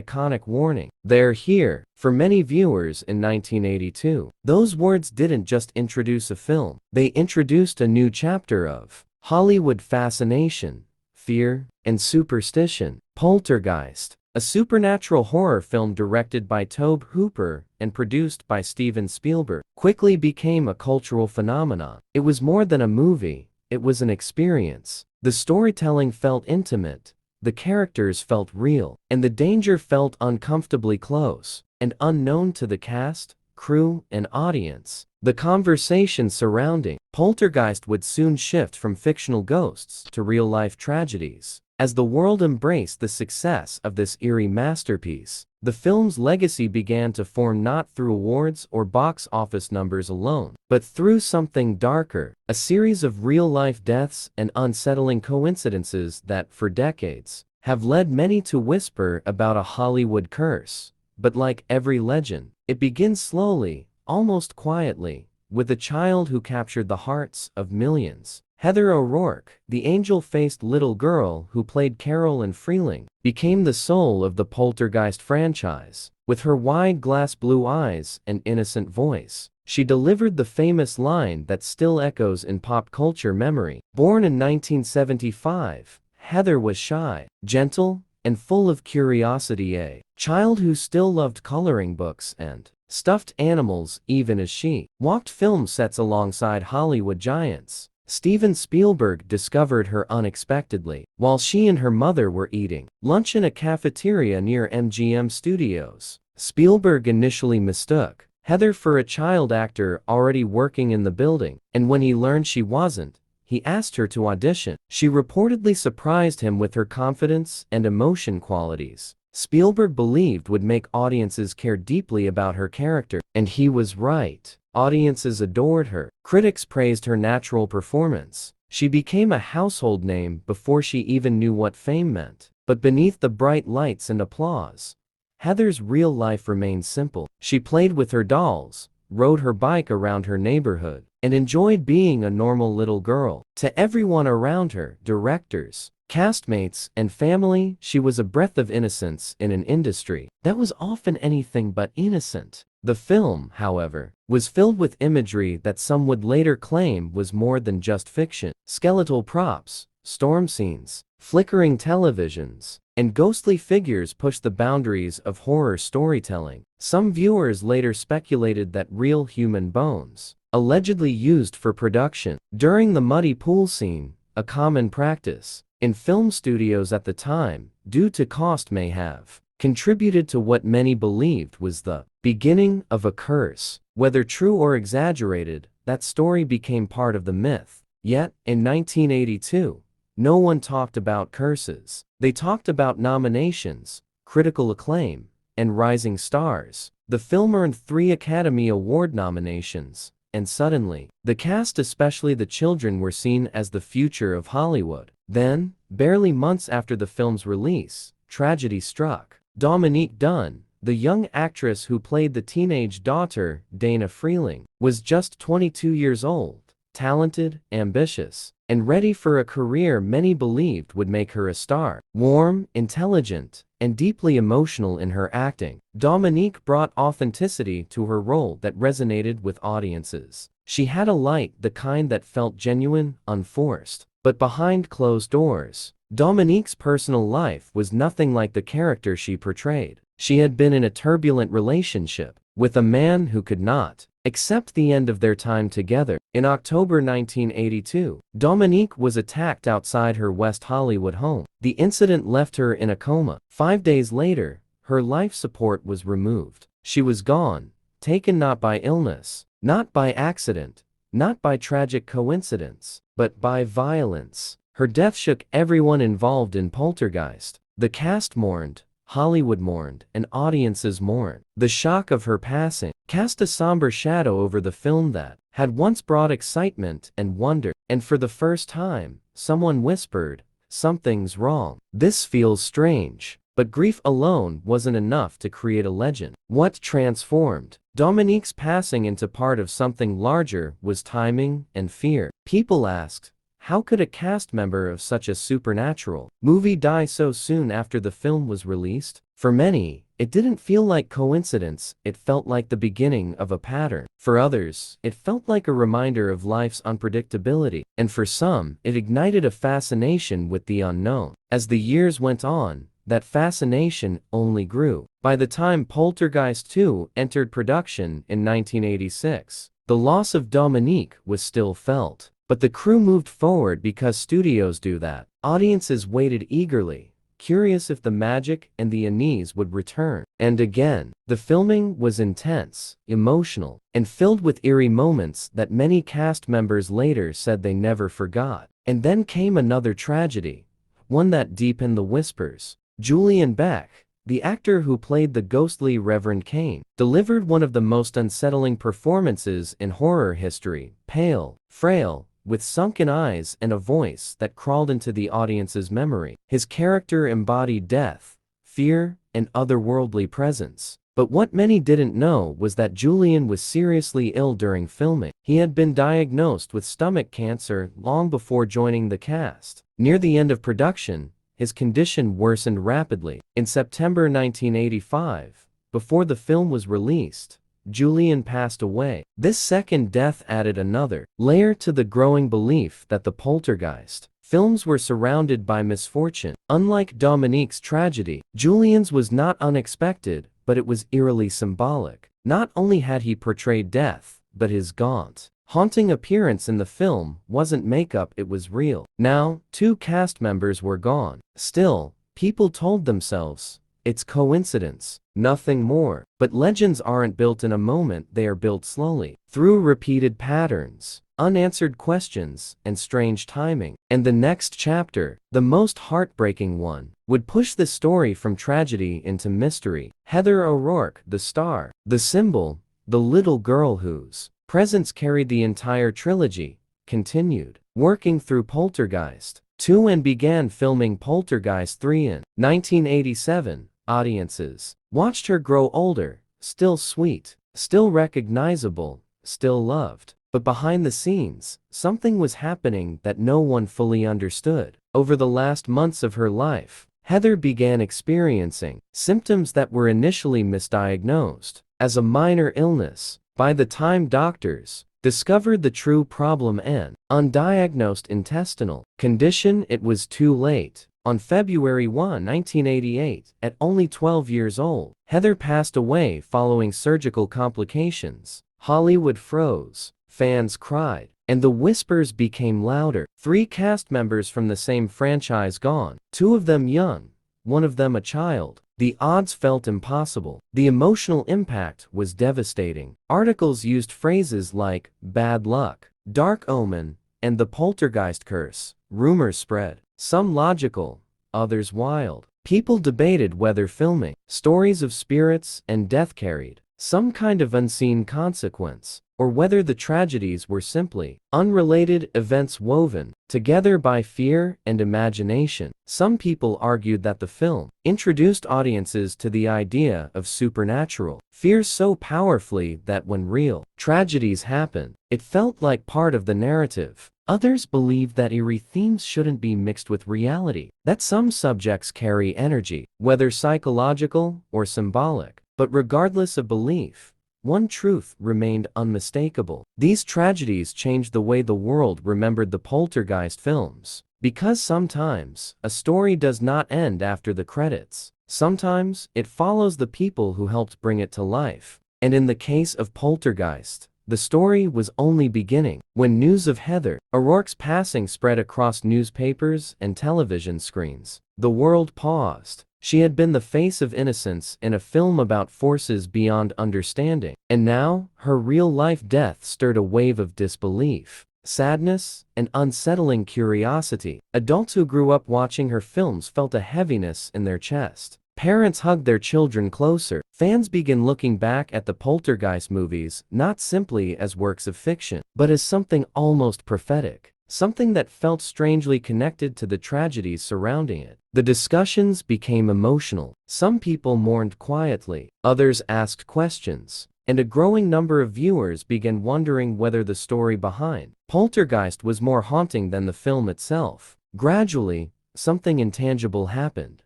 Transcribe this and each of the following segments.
iconic warning. They're here. For many viewers in 1982, those words didn't just introduce a film, they introduced a new chapter of Hollywood fascination, fear, and superstition. Poltergeist, a supernatural horror film directed by Tobe Hooper and produced by Steven Spielberg, quickly became a cultural phenomenon. It was more than a movie, it was an experience. The storytelling felt intimate, the characters felt real, and the danger felt uncomfortably close and unknown to the cast, crew, and audience. The conversation surrounding Poltergeist would soon shift from fictional ghosts to real-life tragedies. As the world embraced the success of this eerie masterpiece, the film's legacy began to form not through awards or box office numbers alone, but through something darker, a series of real-life deaths and unsettling coincidences that, for decades, have led many to whisper about a Hollywood curse. But like every legend, it begins slowly, almost quietly, with a child who captured the hearts of millions. Heather O'Rourke, the angel-faced little girl who played Carol in Freeling, became the soul of the Poltergeist franchise. With her wide glass blue eyes and innocent voice, she delivered the famous line that still echoes in pop culture memory. Born in 1975, Heather was shy, gentle, and full of curiosity, a child who still loved coloring books and stuffed animals even as she walked film sets alongside Hollywood giants. Steven Spielberg discovered her unexpectedly while she and her mother were eating lunch in a cafeteria near MGM Studios. Spielberg initially mistook Heather for a child actor already working in the building, and when he learned she wasn't, he asked her to audition. She reportedly surprised him with her confidence and emotion qualities Spielberg believed would make audiences care deeply about her character, and he was right. Audiences adored her. Critics praised her natural performance. She became a household name before she even knew what fame meant. But beneath the bright lights and applause, Heather's real life remained simple. She played with her dolls, rode her bike around her neighborhood, and enjoyed being a normal little girl. To everyone around her, directors, castmates, and family, she was a breath of innocence in an industry that was often anything but innocent. The film, however, was filled with imagery that some would later claim was more than just fiction. Skeletal props, storm scenes, flickering televisions, and ghostly figures pushed the boundaries of horror storytelling. Some viewers later speculated that real human bones, allegedly used for production during the muddy pool scene, a common practice in film studios at the time, due to cost, may have contributed to what many believed was the beginning of a curse. Whether true or exaggerated, that story became part of the myth. Yet, in 1982, no one talked about curses. They talked about nominations, critical acclaim, and rising stars. The film earned 3 Academy Award nominations, and suddenly, the cast, especially the children, were seen as the future of Hollywood. Then, barely months after the film's release, tragedy struck. Dominique Dunne, the young actress who played the teenage daughter, Dana Freeling, was just 22 years old, talented, ambitious, and ready for a career many believed would make her a star. Warm, intelligent, and deeply emotional in her acting, Dominique brought authenticity to her role that resonated with audiences. She had a light, the kind that felt genuine, unforced. But behind closed doors, Dominique's personal life was nothing like the character she portrayed. She had been in a turbulent relationship with a man who could not accept the end of their time together. In October 1982, Dominique was attacked outside her West Hollywood home. The incident left her in a coma. 5 days later, her life support was removed. She was gone, taken not by illness, not by accident, not by tragic coincidence, but by violence. Her death shook everyone involved in Poltergeist. The cast mourned, Hollywood mourned, and audiences mourned. The shock of her passing cast a somber shadow over the film that had once brought excitement and wonder. And for the first time, someone whispered, "Something's wrong. This feels strange." But grief alone wasn't enough to create a legend. What transformed Dominique's passing into part of something larger was timing and fear. People asked, How could a cast member of such a supernatural movie die so soon after the film was released? For many, it didn't feel like coincidence, it felt like the beginning of a pattern. For others, it felt like a reminder of life's unpredictability. And for some, it ignited a fascination with the unknown. As the years went on, that fascination only grew. By the time Poltergeist 2 entered production in 1986, the loss of Dominique was still felt. But the crew moved forward because studios do that. Audiences waited eagerly, curious if the magic and the unease would return. And again, the filming was intense, emotional, and filled with eerie moments that many cast members later said they never forgot. And then came another tragedy, one that deepened the whispers. Julian Beck, the actor who played the ghostly Reverend Kane, delivered one of the most unsettling performances in horror history. Pale, frail, with sunken eyes and a voice that crawled into the audience's memory. His character embodied death, fear, and otherworldly presence. But what many didn't know was that Julian was seriously ill during filming. He had been diagnosed with stomach cancer long before joining the cast. Near the end of production, his condition worsened rapidly. In September 1985, before the film was released, Julian passed away. This second death added another layer to the growing belief that the Poltergeist films were surrounded by misfortune. Unlike Dominique's tragedy, Julian's was not unexpected, but it was eerily symbolic. Not only had he portrayed death, but his gaunt, haunting appearance in the film wasn't makeup, it was real. Now, 2 cast members were gone. Still, people told themselves, it's coincidence, nothing more. But legends aren't built in a moment, they are built slowly, through repeated patterns, unanswered questions, and strange timing. And the next chapter, the most heartbreaking one, would push the story from tragedy into mystery. Heather O'Rourke, the star, the symbol, the little girl whose presence carried the entire trilogy, continued working through Poltergeist 2 and began filming Poltergeist 3 in 1987. Audiences watched her grow older, still sweet, still recognizable, still loved. But behind the scenes, something was happening that no one fully understood. Over the last months of her life, Heather began experiencing symptoms that were initially misdiagnosed as a minor illness. By the time doctors discovered the true problem, an undiagnosed intestinal condition, it was too late. On February 1, 1988, at only 12 years old, Heather passed away following surgical complications. Hollywood froze, fans cried, and the whispers became louder. 3 cast members from the same franchise gone, 2 of them young, one of them a child. The odds felt impossible. The emotional impact was devastating. Articles used phrases like bad luck, dark omen, and the poltergeist curse. Rumors spread, some logical, others wild. People debated whether filming stories of spirits and death carried some kind of unseen consequence, or whether the tragedies were simply unrelated events woven together by fear and imagination. Some people argued that the film introduced audiences to the idea of supernatural fear so powerfully that when real tragedies happened, it felt like part of the narrative. Others believed that eerie themes shouldn't be mixed with reality, that some subjects carry energy, whether psychological or symbolic. But regardless of belief, one truth remained unmistakable. These tragedies changed the way the world remembered the Poltergeist films. Because sometimes, a story does not end after the credits. Sometimes, it follows the people who helped bring it to life. And in the case of Poltergeist, the story was only beginning. When news of Heather O'Rourke's passing spread across newspapers and television screens, the world paused. She had been the face of innocence in a film about forces beyond understanding. And now, her real-life death stirred a wave of disbelief, sadness, and unsettling curiosity. Adults who grew up watching her films felt a heaviness in their chest. Parents hugged their children closer. Fans began looking back at the Poltergeist movies not simply as works of fiction, but as something almost prophetic. Something that felt strangely connected to the tragedies surrounding it. The discussions became emotional. Some people mourned quietly, others asked questions, and a growing number of viewers began wondering whether the story behind Poltergeist was more haunting than the film itself. Gradually, something intangible happened.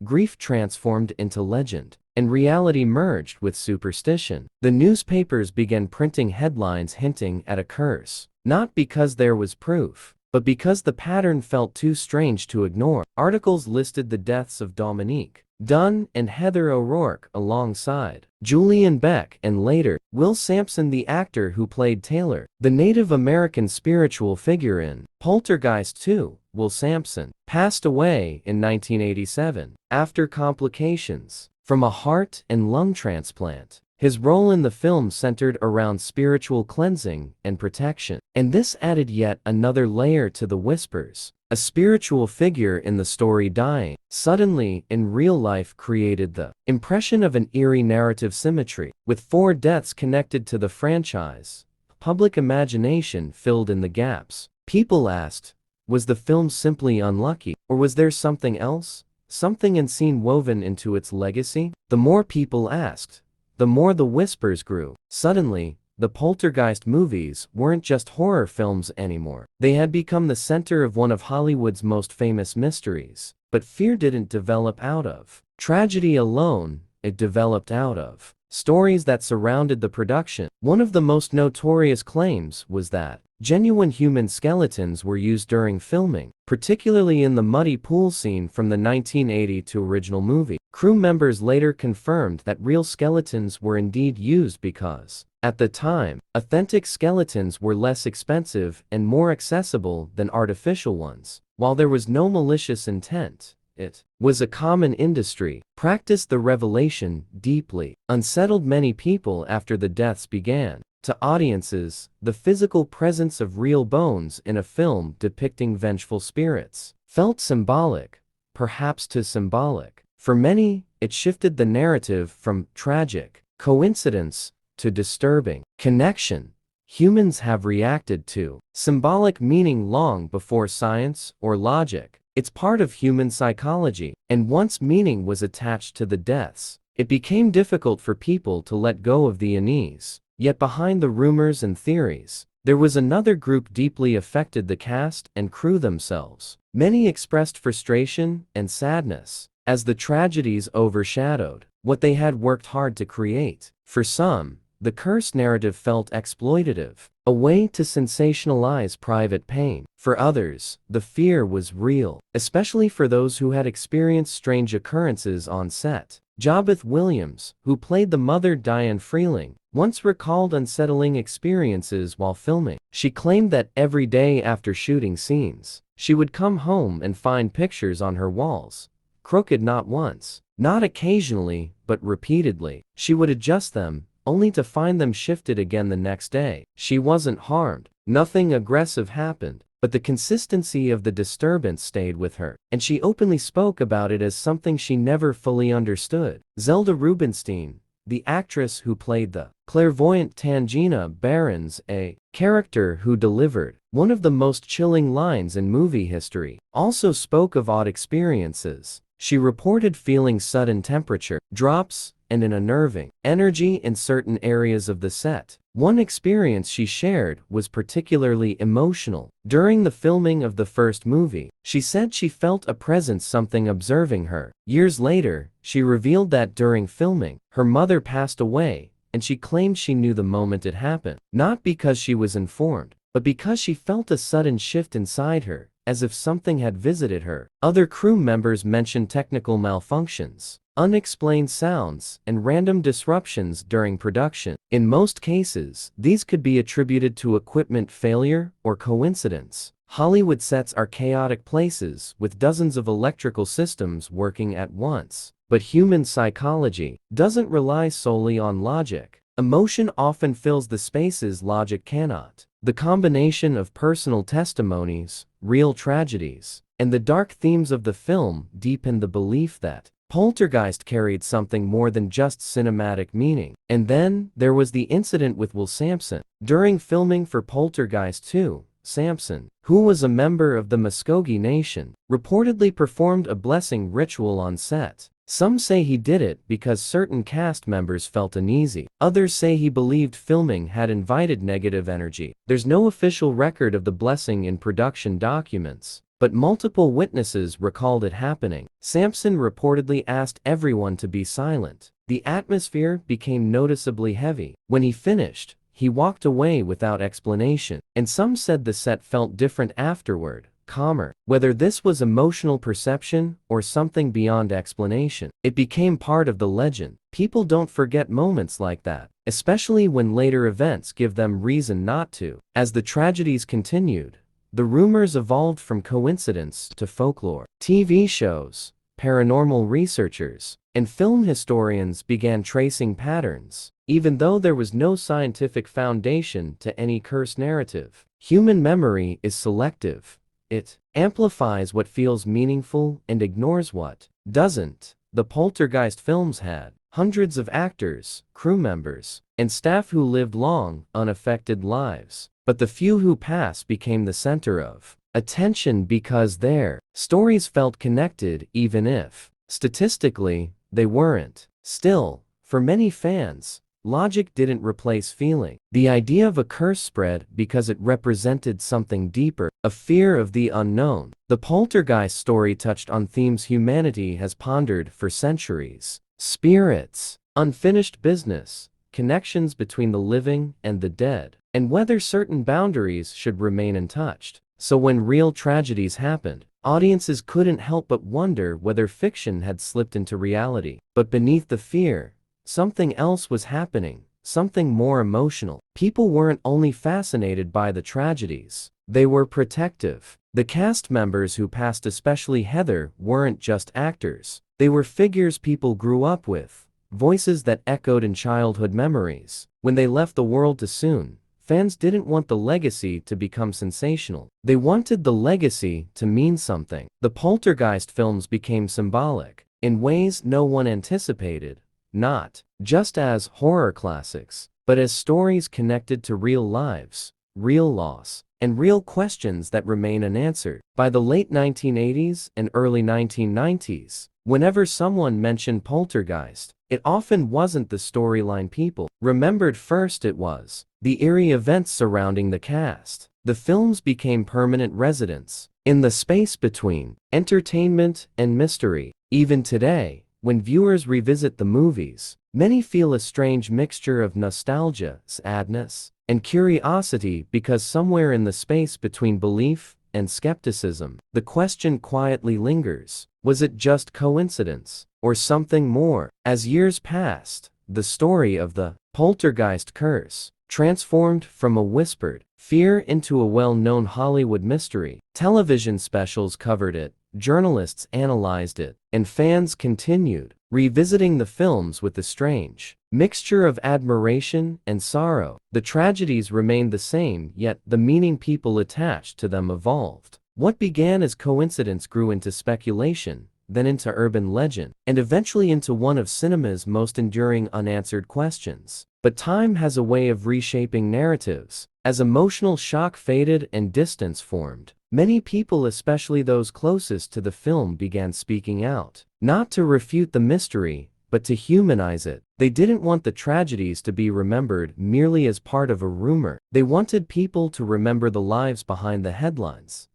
Grief transformed into legend, and reality merged with superstition. The newspapers began printing headlines hinting at a curse, not because there was proof, but because the pattern felt too strange to ignore. Articles listed the deaths of Dominique Dunn and Heather O'Rourke alongside Julian Beck and later Will Sampson, the actor who played Taylor, the Native American spiritual figure in Poltergeist 2. Will Sampson passed away in 1987 after complications from a heart and lung transplant. His role in the film centered around spiritual cleansing and protection, and this added yet another layer to the whispers. A spiritual figure in the story dying suddenly in real life created the impression of an eerie narrative symmetry. With 4 deaths connected to the franchise, public imagination filled in the gaps. People asked, was the film simply unlucky, or was there something else? Something unseen woven into its legacy? The more people asked, the more the whispers grew. Suddenly, the Poltergeist movies weren't just horror films anymore. They had become the center of one of Hollywood's most famous mysteries. But fear didn't develop out of tragedy alone, it developed out of stories that surrounded the production. One of the most notorious claims was that genuine human skeletons were used during filming, particularly in the muddy pool scene from the 1982 original movie. Crew members later confirmed that real skeletons were indeed used because, at the time, authentic skeletons were less expensive and more accessible than artificial ones. While there was no malicious intent, it was a common industry practice. The revelation deeply unsettled many people after the deaths began. To audiences, the physical presence of real bones in a film depicting vengeful spirits felt symbolic, perhaps too symbolic. For many, it shifted the narrative from tragic coincidence to disturbing connection. Humans have reacted to symbolic meaning long before science or logic. It's part of human psychology, and once meaning was attached to the deaths, it became difficult for people to let go of the unease. Yet behind the rumors and theories, there was another group deeply affected: the cast and crew themselves. Many expressed frustration and sadness as the tragedies overshadowed what they had worked hard to create. For some, the curse narrative felt exploitative, a way to sensationalize private pain. For others, the fear was real, especially for those who had experienced strange occurrences on set. Jabeth Williams, who played the mother Diane Freeling, once recalled unsettling experiences while filming. She claimed that every day after shooting scenes, she would come home and find pictures on her walls, crooked not once, not occasionally, but repeatedly. She would adjust them, only to find them shifted again the next day. She wasn't harmed, nothing aggressive happened, but the consistency of the disturbance stayed with her, and she openly spoke about it as something she never fully understood. Zelda Rubinstein, the actress who played the clairvoyant Tangina Barons, a character who delivered one of the most chilling lines in movie history, also spoke of odd experiences. She reported feeling sudden temperature drops and an unnerving energy in certain areas of the set. One experience she shared was particularly emotional. During the filming of the first movie, she said she felt a presence, something observing her. Years later, she revealed that during filming, her mother passed away, and she claimed she knew the moment it happened, not because she was informed, but because she felt a sudden shift inside her, as if something had visited her. Other crew members mentioned technical malfunctions, unexplained sounds, and random disruptions during production. In most cases, these could be attributed to equipment failure or coincidence. Hollywood sets are chaotic places with dozens of electrical systems working at once. But human psychology doesn't rely solely on logic. Emotion often fills the spaces logic cannot. The combination of personal testimonies, real tragedies, and the dark themes of the film deepened the belief that Poltergeist carried something more than just cinematic meaning. And then, there was the incident with Will Sampson. During filming for Poltergeist 2, Sampson, who was a member of the Muskogee Nation, reportedly performed a blessing ritual on set. Some say he did it because certain cast members felt uneasy. Others say he believed filming had invited negative energy. There's no official record of the blessing in production documents, but multiple witnesses recalled it happening. Sampson reportedly asked everyone to be silent. The atmosphere became noticeably heavy. When he finished, he walked away without explanation, and some said the set felt different afterward, calmer. Whether this was emotional perception or something beyond explanation, it became part of the legend. People don't forget moments like that, especially when later events give them reason not to. As the tragedies continued, the rumors evolved from coincidence to folklore. TV shows, paranormal researchers, and film historians began tracing patterns, even though there was no scientific foundation to any curse narrative. Human memory is selective. It amplifies what feels meaningful and ignores what doesn't. The Poltergeist films had hundreds of actors, crew members, and staff who lived long, unaffected lives. But the few who passed became the center of attention because their stories felt connected even if, statistically, they weren't. Still, for many fans, logic didn't replace feeling. The idea of a curse spread because it represented something deeper, a fear of the unknown. The Poltergeist story touched on themes humanity has pondered for centuries: spirits, unfinished business, connections between the living and the dead, and whether certain boundaries should remain untouched. So when real tragedies happened, audiences couldn't help but wonder whether fiction had slipped into reality. But beneath the fear, something else was happening, something more emotional. People weren't only fascinated by the tragedies, they were protective. The cast members who passed, especially Heather, weren't just actors. They were figures people grew up with, voices that echoed in childhood memories. When they left the world too soon, fans didn't want the legacy to become sensational. They wanted the legacy to mean something. The Poltergeist films became symbolic in ways no one anticipated, not just as horror classics, but as stories connected to real lives, real loss, and real questions that remain unanswered. By the late 1980s and early 1990s, whenever someone mentioned Poltergeist, it often wasn't the storyline people remembered first. It was the eerie events surrounding the cast. The films became permanent residents in the space between entertainment and mystery. Even today, when viewers revisit the movies, many feel a strange mixture of nostalgia, sadness, and curiosity, because somewhere in the space between belief and skepticism, the question quietly lingers: was it just coincidence, or something more? As years passed, the story of the Poltergeist curse transformed from a whispered fear into a well-known Hollywood mystery. Television specials covered it, journalists analyzed it, and fans continued revisiting the films with a strange mixture of admiration and sorrow. The tragedies remained the same, yet the meaning people attached to them evolved. What began as coincidence grew into speculation, then into urban legend, and eventually into one of cinema's most enduring unanswered questions. But time has a way of reshaping narratives. As emotional shock faded and distance formed, many people, especially those closest to the film, began speaking out, not to refute the mystery, but to humanize it. They didn't want the tragedies to be remembered merely as part of a rumor. They wanted people to remember the lives behind the headlines,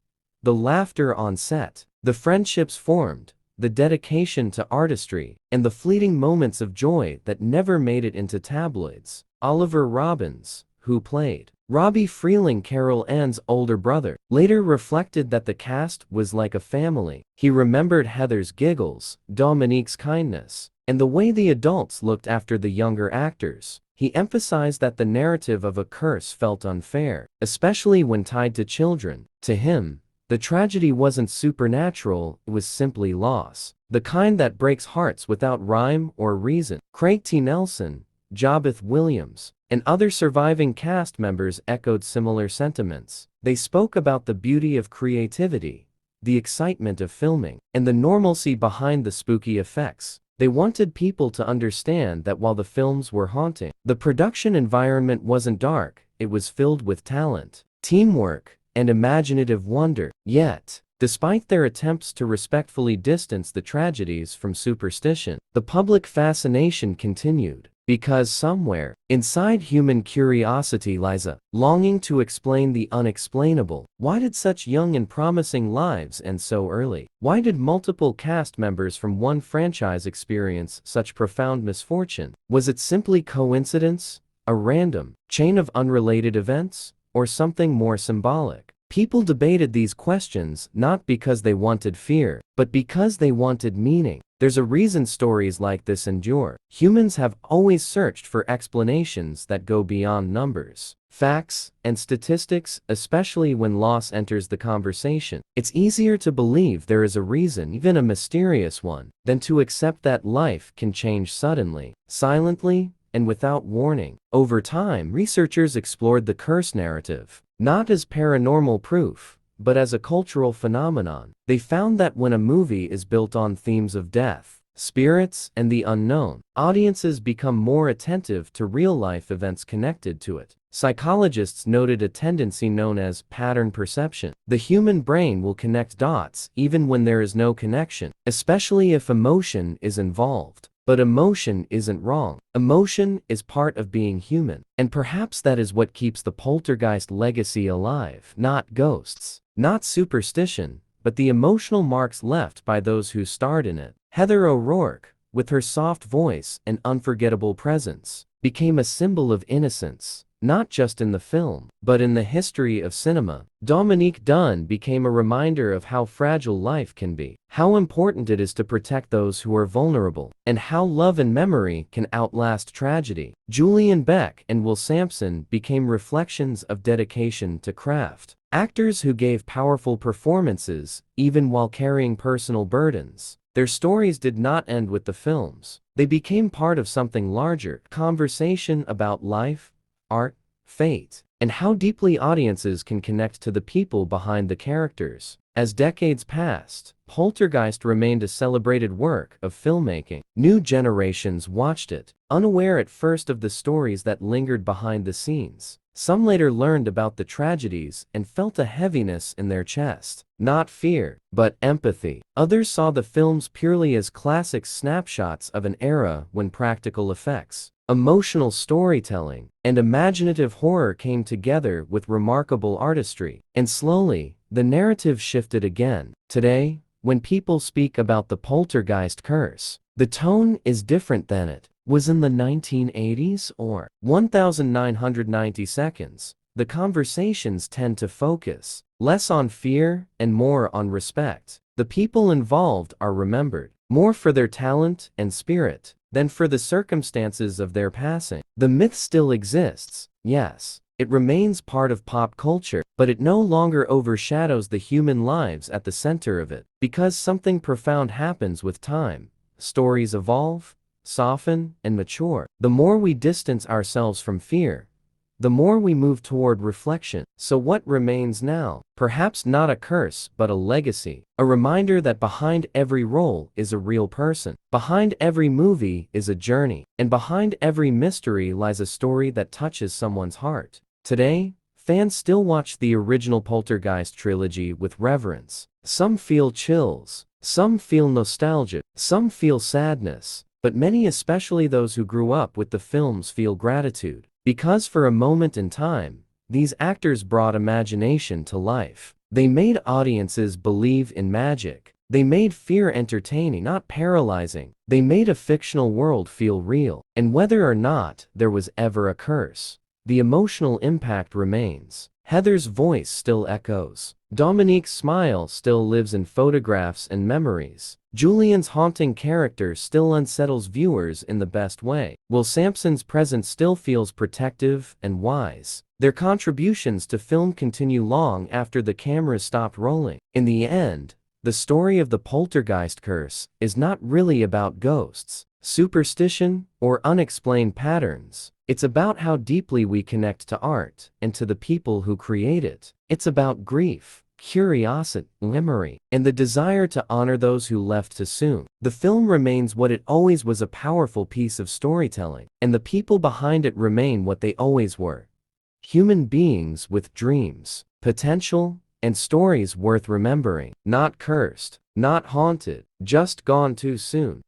the laughter on set, the friendships formed, the dedication to artistry, and the fleeting moments of joy that never made it into tabloids. Oliver Robbins, who played Robbie Freeling, Carol Ann's older brother, later reflected that the cast was like a family. He remembered Heather's giggles, Dominique's kindness, and the way the adults looked after the younger actors. He emphasized that the narrative of a curse felt unfair, especially when tied to children. To him, the tragedy wasn't supernatural, it was simply loss, the kind that breaks hearts without rhyme or reason. Craig T. Nelson, Jabeth Williams, and other surviving cast members echoed similar sentiments. They spoke about the beauty of creativity, the excitement of filming, and the normalcy behind the spooky effects. They wanted people to understand that while the films were haunting, the production environment wasn't dark, it was filled with talent, teamwork, and imaginative wonder. Yet, Despite their attempts to respectfully distance the tragedies from superstition, the public fascination continued. Because somewhere, inside human curiosity lies a longing to explain the unexplainable. Why did such young and promising lives end so early? Why did multiple cast members from one franchise experience such profound misfortune? Was it simply coincidence, a random chain of unrelated events, or something more symbolic? People debated these questions not because they wanted fear, but because they wanted meaning. There's a reason stories like this endure. Humans have always searched for explanations that go beyond numbers, facts, and statistics, especially when loss enters the conversation. It's easier to believe there is a reason, even a mysterious one, than to accept that life can change suddenly, silently, and without warning. Over time, researchers explored the curse narrative, not as paranormal proof, but as a cultural phenomenon. They found that when a movie is built on themes of death, spirits, and the unknown, audiences become more attentive to real-life events connected to it. Psychologists noted a tendency known as pattern perception. The human brain will connect dots even when there is no connection, especially if emotion is involved. But emotion isn't wrong. Emotion is part of being human. And perhaps that is what keeps the Poltergeist legacy alive. Not ghosts, not superstition, but the emotional marks left by those who starred in it. Heather O'Rourke, with her soft voice and unforgettable presence, became a symbol of innocence, not just in the film, but in the history of cinema. Dominique Dunne became a reminder of how fragile life can be, how important it is to protect those who are vulnerable, and how love and memory can outlast tragedy. Julian Beck and Will Sampson became reflections of dedication to craft, actors who gave powerful performances even while carrying personal burdens. Their stories did not end with the films. They became part of something larger, conversation about life, art, fate, and how deeply audiences can connect to the people behind the characters. As decades passed, Poltergeist remained a celebrated work of filmmaking. New generations watched it, unaware at first of the stories that lingered behind the scenes. Some later learned about the tragedies and felt a heaviness in their chest. Not fear, but empathy. Others saw the films purely as classic snapshots of an era when practical effects, emotional storytelling, and imaginative horror came together with remarkable artistry. And slowly, the narrative shifted again. Today, when people speak about the Poltergeist curse, the tone is different than it was in the 1980s or 1990 seconds. The conversations tend to focus less on fear and more on respect. The people involved are remembered more for their talent and spirit than for the circumstances of their passing. The myth still exists, yes. It remains part of pop culture, but it no longer overshadows the human lives at the center of it. Because something profound happens with time. Stories evolve, soften, and mature. The more we distance ourselves from fear, the more we move toward reflection. So what remains now? Perhaps not a curse, but a legacy. A reminder that behind every role is a real person. Behind every movie is a journey. And behind every mystery lies a story that touches someone's heart. Today, fans still watch the original Poltergeist trilogy with reverence. Some feel chills, some feel nostalgia, some feel sadness, but many, especially those who grew up with the films, feel gratitude. Because for a moment in time, these actors brought imagination to life. They made audiences believe in magic. They made fear entertaining, not paralyzing. They made a fictional world feel real. And whether or not there was ever a curse, the emotional impact remains. Heather's voice still echoes. Dominique's smile still lives in photographs and memories. Julian's haunting character still unsettles viewers in the best way. Will Sampson's presence still feels protective and wise. Their contributions to film continue long after the cameras stopped rolling. In the end, the story of the Poltergeist curse is not really about ghosts, superstition, or unexplained patterns. It's about how deeply we connect to art and to the people who create it. It's about grief, curiosity, memory, and the desire to honor those who left too soon. The film remains what it always was, a powerful piece of storytelling, and the people behind it remain what they always were: human beings with dreams, potential, and stories worth remembering, not cursed, not haunted, just gone too soon.